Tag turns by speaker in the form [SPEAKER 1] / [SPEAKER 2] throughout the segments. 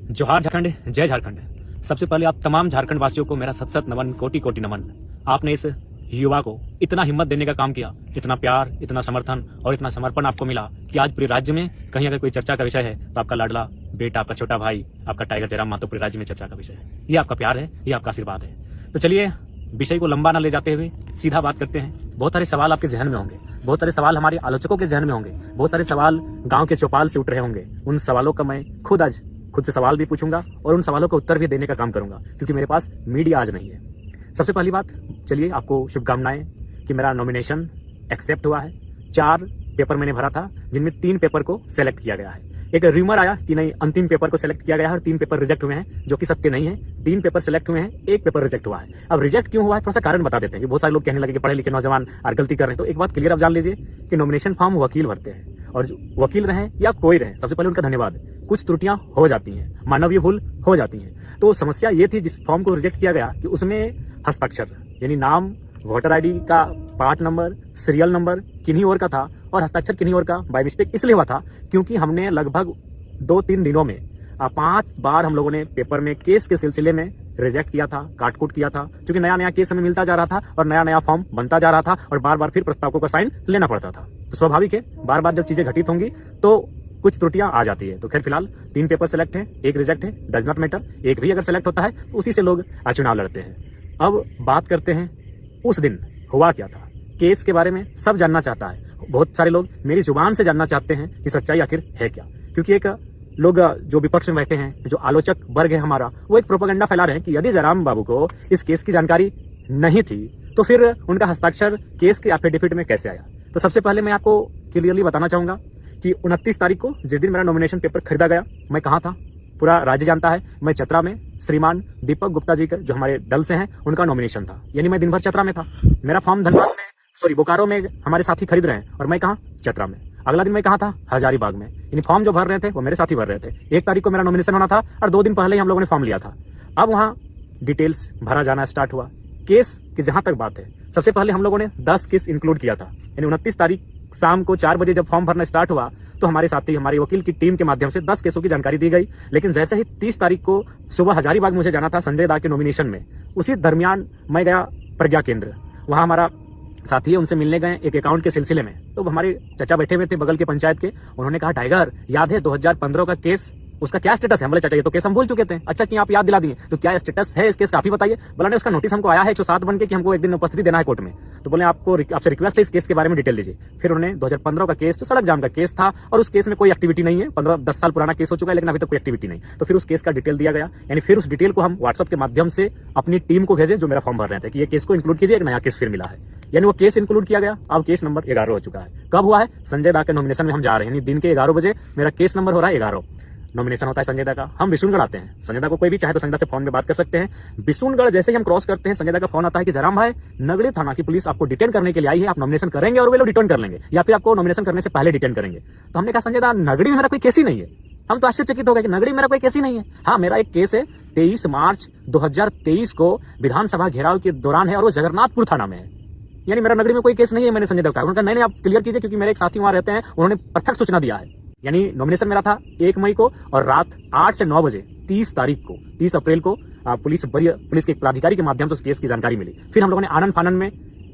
[SPEAKER 1] जोहार झारखंड, जय झारखंड। सबसे पहले आप तमाम झारखंड वासियों को मेरा सत सत नमन, कोटि कोटि नमन। आपने इस युवा को इतना हिम्मत देने का काम किया, इतना प्यार, इतना समर्थन और इतना समर्पण आपको मिला कि आज पूरे राज्य में कहीं अगर कोई चर्चा का विषय है तो आपका लाडला बेटा, आपका छोटा भाई, आपका टाइगर जयराम महतो पूरे राज्य में चर्चा का विषय है। ये आपका प्यार है, ये आपका आशीर्वाद है। तो चलिए विषय को लंबा ना ले जाते हुए सीधा बात करते हैं। बहुत सारे सवाल आपके जहन में होंगे, बहुत सारे सवाल हमारे आलोचकों के जहन में होंगे, बहुत सारे सवाल गांव के चौपाल से उठ रहे होंगे। उन सवालों का मैं खुद से सवाल भी पूछूंगा और उन सवालों का उत्तर भी देने का काम करूंगा, क्योंकि मेरे पास मीडिया आज नहीं है। सबसे पहली बात, चलिए आपको शुभकामनाएं कि मेरा नॉमिनेशन एक्सेप्ट हुआ है। 4 पेपर मैंने भरा था, जिनमें 3 पेपर को सेलेक्ट किया गया है। एक र्यूमर आया कि नहीं, अंतिम पेपर को सेलेक्ट किया गया है और 3 पेपर रिजेक्ट हुए हैं, जो कि सत्य नहीं है। 3 पेपर सेलेक्ट हुए हैं, 1 पेपर रिजेक्ट हुआ है। अब रिजेक्ट क्यों हुआ है, थोड़ा सा कारण बता देते हैं कि बहुत सारे लोग कहने लगे कि पढ़े लिखे नौजवान और गलती कर रहे हैं। तो एक बात क्लियर आप जान लीजिए कि नॉमिनेशन फॉर्म वकील भरते हैं, और जो वकील रहे या कोई रहे, सबसे पहले उनका धन्यवाद। कुछ त्रुटियां हो जाती हैं, मानवीय भूल हो जाती हैं। तो समस्या ये थी जिस फॉर्म को रिजेक्ट किया गया कि उसमें हस्ताक्षर यानी नाम, वोटर आईडी का पार्ट नंबर, सीरियल नंबर किन्हीं और का था और हस्ताक्षर किन्हीं और का बाय मिस्टेक इसलिए हुआ था क्योंकि हमने लगभग 2-3 दिनों में 5 बार हम लोगों ने पेपर में केस के सिलसिले में रिजेक्ट किया था, काटकूट किया था, क्योंकि नया नया केस हमें मिलता जा रहा था और नया नया फॉर्म बनता जा रहा था और बार बार फिर प्रस्तावकों का साइन लेना पड़ता था। तो स्वाभाविक है, बार बार जब चीजें घटित होंगी तो कुछ त्रुटियां आ जाती है। तो खैर फिलहाल 3 पेपर सेलेक्ट हैं, 1 रिजेक्ट है, डज नॉट मैटर। 1 भी अगर सेलेक्ट होता है तो उसी से लोग चुनाव लड़ते हैं। अब बात करते हैं उस दिन हुआ क्या था। केस के बारे में सब जानना चाहता है, बहुत सारे लोग मेरी जुबान से जानना चाहते हैं कि सच्चाई आखिर है क्या। क्योंकि एक लोग जो विपक्ष में बैठे हैं, जो आलोचक वर्ग है हमारा, वो एक प्रोपेगेंडा फैला रहे हैं कि यदि जयराम बाबू को इस केस की जानकारी नहीं थी तो फिर उनका हस्ताक्षर केस के एफिडेविट में कैसे आया। तो सबसे पहले मैं आपको क्लियरली बताना चाहूंगा कि 29 तारीख को जिस दिन मेरा नॉमिनेशन पेपर खरीदा गया, मैं कहाँ था पूरा राज्य जानता है। मैं चतरा में श्रीमान दीपक गुप्ता जी का, जो हमारे दल से हैं, उनका नॉमिनेशन था। यानी मैं दिन भर चतरा में था। मेरा फॉर्म धनबाद में, बोकारो में हमारे साथी खरीद रहे हैं और मैं कहाँ, चतरा में। अगला दिन मैं कहाँ था, हजारीबाग में। यानी फॉर्म जो भर रहे थे वो मेरे साथी भर रहे थे। 1 तारीख को मेरा नॉमिनेशन होना था और 2 दिन पहले ही हम लोगों ने फॉर्म लिया था। अब वहाँ डिटेल्स भरा जाना स्टार्ट हुआ। केस की जहां तक बात है, सबसे पहले हम लोगों ने 10 केस इंक्लूड किया था। यानी 29 तारीख शाम को 4 बजे जब फॉर्म भरना स्टार्ट हुआ तो हमारे साथी, हमारे वकील की टीम के माध्यम से 10 केसों की जानकारी दी गई। लेकिन जैसे ही 30 तारीख को सुबह हजारीबाग मुझे जाना था संजय दा के नॉमिनेशन में, उसी दरमियान मैं गया प्रज्ञा केंद्र। वहां हमारा साथी है, उनसे मिलने गए एक अकाउंट के सिलसिले में। तो हमारे चाचा बैठे हुए थे बगल के पंचायत के। उन्होंने कहा, टाइगर याद है 2015 का केस, उसका क्या स्टेटस है? हम बोले चाचा ये तो केस हम भूल चुके थे। अच्छा कि आप याद दिला दिए, तो क्या स्टेटस है इस केस का आप ही बताइए। बोला नहीं, उसका नोटिस हमको आया है 107 बन के कि हमको एक दिन उपस्थिति देना है कोर्ट में। तो बोले आपसे रिक्वेस्ट है इस केस के बारे में डिटेल दीजिए। फिर उन्होंने 2015 का केस, तो सड़क जाम का केस था और उस केस में कोई एक्टिविटी नहीं है। 15-10 साल पुराना केस हो चुका है लेकिन अभी तक कोई एक्टिविटी नहीं। तो फिर उस केस का डिटेल दिया गया। यानी फिर उस डिटेल को हम व्हाट्सएप के माध्यम से अपनी टीम को भेजे जो मेरा फॉर्म भर रहे थे कि ये केस को इंक्लूड कीजिए, एक नया केस फिर मिला है। यानी वो केस इंक्लूड किया गया। अब केस नंबर 11 हो चुका है। कब हुआ है? संजय दा के नॉमिनेशन में हम जा रहे हैं, यानी दिन के 11 बजे मेरा केस नंबर हो रहा है 11। नॉमिनेशन होता है संजय दा का। हम बिशुनगढ़ आते हैं। संजय दा को कोई भी चाहे तो संजय दा से फोन में बात कर सकते हैं। बिशुनगढ़ जैसे ही हम क्रॉस करते हैं, संजय दा का फोन आता है कि जयराम भाई, नगड़ी थाना की पुलिस आपको डिटेन करने के लिए आई है, आप नॉमिनेशन करेंगे और वे लोग डिटेन कर लेंगे या फिर आपको नॉमिनेशन करने से पहले डिटेन करेंगे। तो हमने कहा संजय दा, नगड़ी में मेरा कोई केस ही नहीं है। हम तो आश्चर्यचकित हो गए कि नगड़ी में मेरा कोई केस ही नहीं है। हाँ, मेरा एक केस है 23 मार्च 2023 को विधानसभा घेराव के दौरान है और वो जगन्नाथपुर थाना में है। यानी मेरा नगरी में कोई केस नहीं है। मैंने संजय दा को कहा, उन्होंने कहा नहीं आप क्लियर कीजिए, क्योंकि मेरे एक साथी वहां रहते हैं, उन्होंने परफेक्ट सूचना दिया है। यानी नॉमिनेशन मेरा था 1 मई को और रात 8 से 9 बजे 30 तारीख को, 30 अप्रैल को पुलिस के एक पदाधिकारी के माध्यम से उस केस की जानकारी मिली। फिर हम लोगों ने आनन फानन में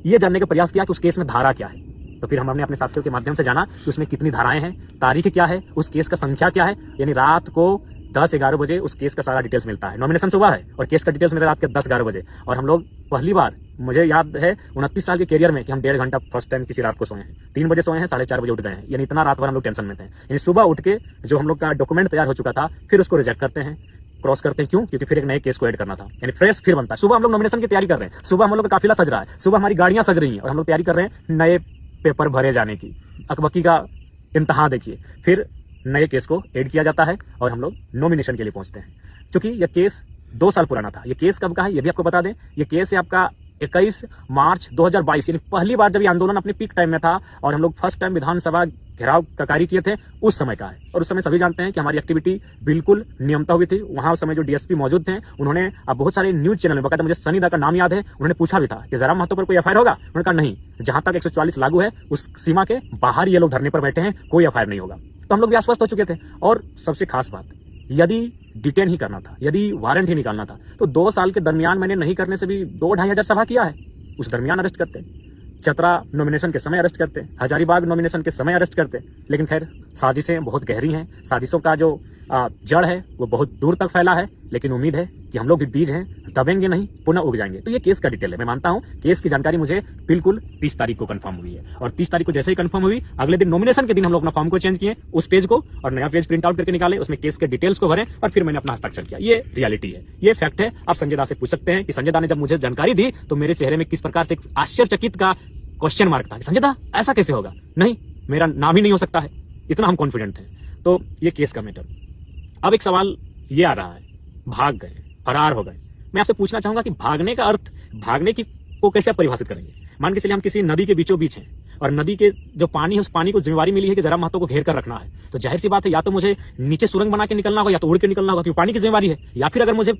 [SPEAKER 1] ये जानने का प्रयास किया कि उस केस में धारा क्या है। तो फिर हमने अपने साथियों के माध्यम से जाना कि उसमें कितनी धाराएं हैं, तारीख क्या है, उस केस का संख्या क्या है। यानी रात को 10-11 बजे उस केस का सारा डिटेल्स मिलता है। नॉमिनेशन सुबह है और केस का डिटेल्स मिला रात के 10-11 बजे। और हम लोग पहली बार, मुझे याद है 29 साल के कैरियर में, कि हम 1.5 घंटा फर्स्ट टाइम किसी रात को सोए हैं। 3 बजे सोए हैं, 4:30 बजे उठ गए हैं। यानी इतना रात भर हम लोग टेंशन में थे। यानी सुबह उठ के जो हम लोग का डॉक्यूमेंट तैयार हो चुका था, फिर उसको रिजेक्ट करते हैं, क्रॉस करते हैं। क्यों? क्योंकि फिर एक नए केस को ऐड करना था। यानी फ्रेश फिर बनता है। सुबह हम लोग नॉमिनेशन की तैयारी कर रहे हैं, सुबह हम लोग का काफिला सज रहा है, सुबह हमारी गाड़ियां सज रही हैं और हम लोग तैयारी कर रहे हैं नए पेपर भरे जाने की। अकबकी का इंतहा देखिए। फिर नए केस को ऐड किया जाता है और हम लोग नॉमिनेशन के लिए पहुंचते हैं। क्योंकि यह केस 2 साल पुराना था। ये केस कब का है ये भी आपको बता दें। ये केस है आपका 21 मार्च 2022, यानी पहली बार जब ये आंदोलन अपने पीक टाइम में था और हम लोग फर्स्ट टाइम विधानसभा घेराव का कार्य किए थे, उस समय का है। और उस समय सभी जानते हैं कि हमारी एक्टिविटी बिल्कुल नियमता हुई थी। वहां उस समय जो डीएसपी मौजूद थे, उन्होंने अब बहुत सारे न्यूज चैनल में बकायदा, मुझे सनी दा का नाम याद है, उन्होंने पूछा भी था कि जयराम महतो पर कोई एफआईआर होगा। उन्होंने कहा नहीं, जहां तक 144 लागू है उस सीमा के बाहर ये लोग धरने पर बैठे हैं, कोई एफआईआर नहीं होगा। तो हम लोग भी आश्वस्त हो चुके थे। और सबसे खास बात, यदि डिटेन ही करना था, यदि वारंट ही निकालना था तो 2 साल के दरमियान मैंने नहीं करने से भी 2-2.5 हजार सभा किया है, उस दरमियान अरेस्ट करते। चतरा नॉमिनेशन के समय अरेस्ट करते, हजारीबाग नॉमिनेशन के समय अरेस्ट करते। लेकिन खैर साजिशें बहुत गहरी हैं, साजिशों का जो जड़ है वो बहुत दूर तक फैला है, लेकिन उम्मीद है कि हम लोग भी बीज हैं, दबेंगे नहीं, पुनः उग जाएंगे। तो ये केस का डिटेल है। मैं मानता हूं केस की जानकारी मुझे बिल्कुल 30 तारीख को कंफर्म हुई है, और 30 तारीख को जैसे ही कंफर्म हुई, अगले दिन नॉमिनेशन के दिन हम लोग अपना फॉर्म को चेंज किए, उस पेज को, और नया पेज प्रिंट आउट करके निकाले, उसमें केस के डिटेल्स को भरे, और फिर मैंने अपना हस्ताक्षर किया। ये रियलिटी है, ये फैक्ट है। आप संजय दा से पूछ सकते हैं कि संजय दा ने जब मुझे जानकारी दी तो मेरे चेहरे में किस प्रकार से एक आश्चर्यचकित का क्वेश्चन मार्क था कि संजय दा ऐसा कैसे होगा, नहीं मेरा नाम ही नहीं हो सकता है, इतना हम कॉन्फिडेंट थे। तो ये केस का मैटर। अब एक सवाल ये आ रहा है, भाग गए, फरार हो गए। मैं आपसे पूछना चाहूंगा कि भागने का अर्थ, भागने की को कैसे आप परिभाषित करेंगे? मान के चलिए हम किसी नदी के बीचों बीच हैं, और नदी के जो पानी है उस पानी को जिम्मेवारी मिली है कि जरा महतो को घेर कर रखना है, तो जाहिर सी बात है या तो मुझे नीचे सुरंग बना के निकलना होगा या तो उड़ के निकलना होगा, क्योंकि पानी की जिम्मेवारी है, या फिर अगर मुझे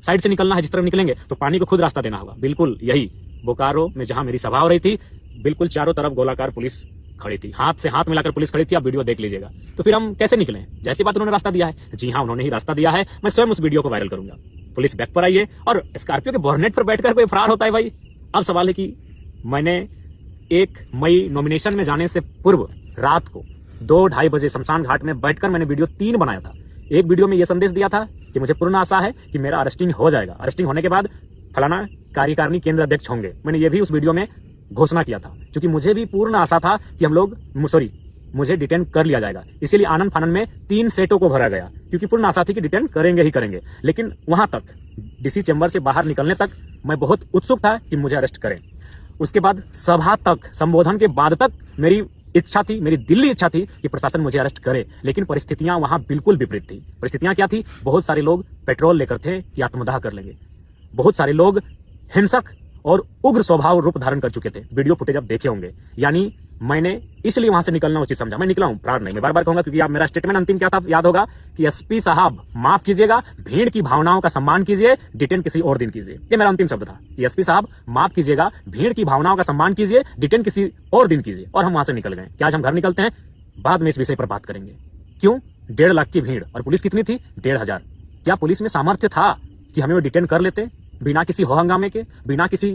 [SPEAKER 1] साइड से निकलना है, जिस तरफ निकलेंगे तो पानी को खुद रास्ता देना होगा। बिल्कुल यही बोकारो में जहां मेरी सभा हो रही थी, बिल्कुल चारों तरफ गोलाकार पुलिस खड़ी थी, हाथ से हाथ मिलाकर पुलिस खड़ी थी। आप वीडियो देख लीजिएगा। तो फिर हम कैसे निकले? जैसी बात उन्होंने रास्ता दिया है, जी हाँ उन्होंने ही रास्ता दिया है। मैं स्वयं उस वीडियो को वायरल करूंगा। पुलिस बैक पर आई है और स्कॉर्पियो के बोनट पर बैठकर कोई फरार होता है भाई? अब सवाल है कि मैंने 1 मई नॉमिनेशन में जाने से पूर्व रात को 2-2:30 बजे शमशान घाट में बैठकर मैंने वीडियो 3 बनाया था। एक वीडियो में यह संदेश दिया था कि मुझे पूर्ण आशा है कि मेरा अरेस्टिंग हो जाएगा, अरेस्टिंग होने के बाद फलाना कार्यकारिणी केंद्र अध्यक्ष होंगे। मैंने ये भी उस वीडियो में घोषणा किया था, क्योंकि मुझे भी पूर्ण आशा था कि हम लोग मुझे डिटेन कर लिया जाएगा। इसीलिए आनंद फानन में 3 सेटों को भरा गया, क्योंकि पूर्ण आशा थी कि डिटेन करेंगे ही करेंगे। लेकिन वहां तक डीसी चैम्बर से बाहर निकलने तक मैं बहुत उत्सुक था कि मुझे अरेस्ट करें। उसके बाद सभा तक, संबोधन के बाद तक मेरी इच्छा थी, मेरी दिल्ली इच्छा थी कि प्रशासन मुझे अरेस्ट करे। लेकिन परिस्थितियां वहां बिल्कुल विपरीत थी। परिस्थितियां क्या थी? बहुत सारे लोग पेट्रोल लेकर थे कि आत्मदाह कर लेंगे। बहुत सारे लोग हिंसक और उग्र स्वभाव रूप धारण कर चुके थे। वीडियो फुटेज आप देखे होंगे। यानी मैंने इसलिए वहां से निकलना उचित समझा। मैं निकला हूं, फरार नहीं। मैं बार बार कहूंगा, क्योंकि आप मेरा स्टेटमेंट अंतिम क्या था याद होगा कि एसपी साहब माफ कीजिएगा, भीड़ की भावनाओं का सम्मान कीजिए, डिटेन किसी और दिन कीजिए। ये मेरा अंतिम शब्द था कि एसपी साहब माफ कीजिएगा, भीड़ की भावनाओं का सम्मान कीजिए, डिटेन किसी और दिन कीजिए। और हम वहां से निकल गए। क्या आज हम घर निकलते हैं? बाद में इस विषय पर बात करेंगे। क्यों? 1.5 लाख की भीड़, और पुलिस कितनी थी? 1.5 हजार। क्या पुलिस में सामर्थ्य था कि हमें वो डिटेन कर लेते बिना किसी हो हंगामे के, बिना किसी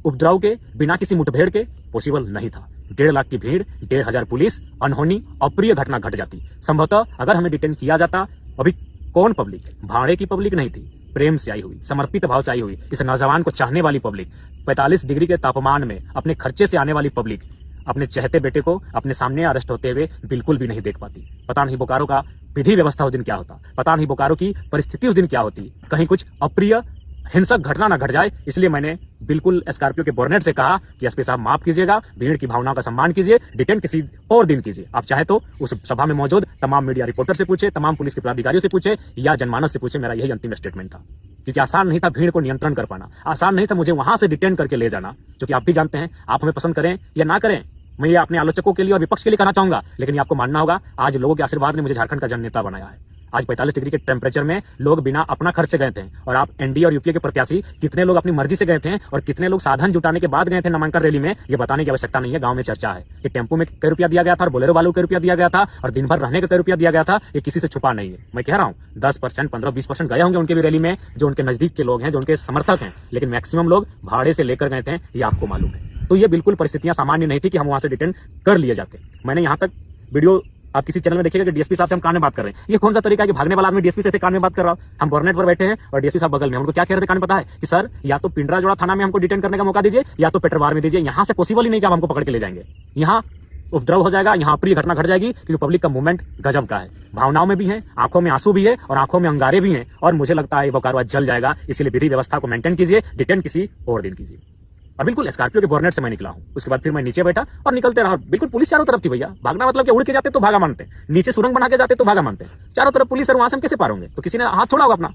[SPEAKER 1] उपद्रव के, बिना किसी मुठभेड़ के? पॉसिबल नहीं था। 1.5 लाख की भीड़, 1.5 हजार पुलिस, अनहोनी अप्रिय घटना घट जाती। संभवतः अगर हमें डिटेन किया जाता, अभी कौन पब्लिक, भाड़े की पब्लिक नहीं थी, प्रेम से आई हुई, समर्पित भाव से आई हुई, इस नौजवान को चाहने वाली पब्लिक, 45 डिग्री के तापमान में अपने खर्चे से आने वाली पब्लिक अपने चहते बेटे को अपने सामने अरेस्ट होते हुए बिल्कुल भी नहीं देख पाती। पता नहीं बोकारो का विधि व्यवस्था उस दिन क्या होता, पता नहीं बोकारो की परिस्थिति उस दिन क्या होती, कहीं कुछ अप्रिय हिंसक घटना ना घट जाए। इसलिए मैंने बिल्कुल स्कॉर्पियो के बोनट से कहा कि एसपी साहब माफ कीजिएगा, भीड़ की भावनाओं का सम्मान कीजिए, डिटेन किसी और दिन कीजिए। आप चाहे तो उस सभा में मौजूद तमाम मीडिया रिपोर्टर से पूछे, तमाम पुलिस के पदाधिकारियों से पूछे, या जनमानस से पूछे। मेरा यही अंतिम स्टेटमेंट था, क्योंकि आसान नहीं था भीड़ को नियंत्रण कर पाना, आसान नहीं था मुझे वहां से डिटेन करके ले जाना। क्योंकि आप भी जानते हैं, आप हमें पसंद करें या ना करें, मैं ये अपने आलोचकों के लिए और विपक्ष के लिए कहना चाहूंगा, लेकिन ये आपको मानना होगा, आज लोगों के आशीर्वाद ने मुझे झारखंड का जननेता बनाया है। आज 45 डिग्री के टेम्परेचर में लोग बिना अपना खर्च से गए थे, और आप एनडीए और यूपीए के प्रत्याशी कितने लोग अपनी मर्जी से गए थे और कितने लोग साधन जुटाने के बाद गए थे नामांकन रैली में, ये बताने की आवश्यकता नहीं है। गांव में चर्चा है कि टेम्पो में कई रुपया दिया गया था और बोलेरो वालों को रुपया दिया गया था और दिन भर रहने का कई रुपया दिया गया था। ये किसी से छुपा नहीं है। मैं कह रहा हूँ 10%, 15-20% गए होंगे उनके भी रैली में, जो उनके नजदीक के लोग हैं, जो उनके समर्थक हैं, लेकिन मैक्सिमम लोग भाड़े से लेकर गए थे, ये आपको मालूम है। तो ये बिल्कुल परिस्थितियां सामान्य नहीं थी कि हम वहां से डिटेन कर लिए जाते। मैंने यहाँ तक वीडियो आप किसी चैनल में देखिएगा कि डीएसपी साहब से हम कान में बात कर रहे हैं। ये कौन सा तरीका है कि भागने वाला आदमी डीएसपी से ऐसे कान में बात कर रहा हो? हम बोरनेट पर बैठे हैं और डीएसपी साहब बगल में। हमको क्या कह रहे थे कान में पता है कि सर या तो पिंडराजोड़ा थाना में हमको डिटेन करने का मौका दीजिए, या तो पेट्रोबार में दीजिए। यहाँ से पॉसिबल ही नहीं कि आप हमको पकड़ के ले जाएंगे। यहाँ उपद्रव हो जाएगा, यहाँ अप्रिय घटना घट जाएगी, क्योंकि पब्लिक का मूवमेंट गजब का है, भावनाओं में भी है, आंखों में आंसू भी है और आंखों में अंगारे भी हैं। और मुझे लगता है बोकारो आज जल जाएगा। इसलिए विधि व्यवस्था को मेंटेन कीजिए, डिटेन किसी और दिन कीजिए। और बिल्कुल स्कॉर्पियो के बोनट से मैं निकला हूं। उसके बाद फिर मैं नीचे बैठा और निकलते रहा। बिल्कुल पुलिस चारों तरफ थी भैया। भागना मतलब कि उड़ के जाते तो भागा मानते, नीचे सुरंग बना के जाते तो भागा मानते, चारों तरफ पुलिस, और वहां से हम कैसे पार होंगे? तो किसी ने हाथ छोड़ा होगा अपना।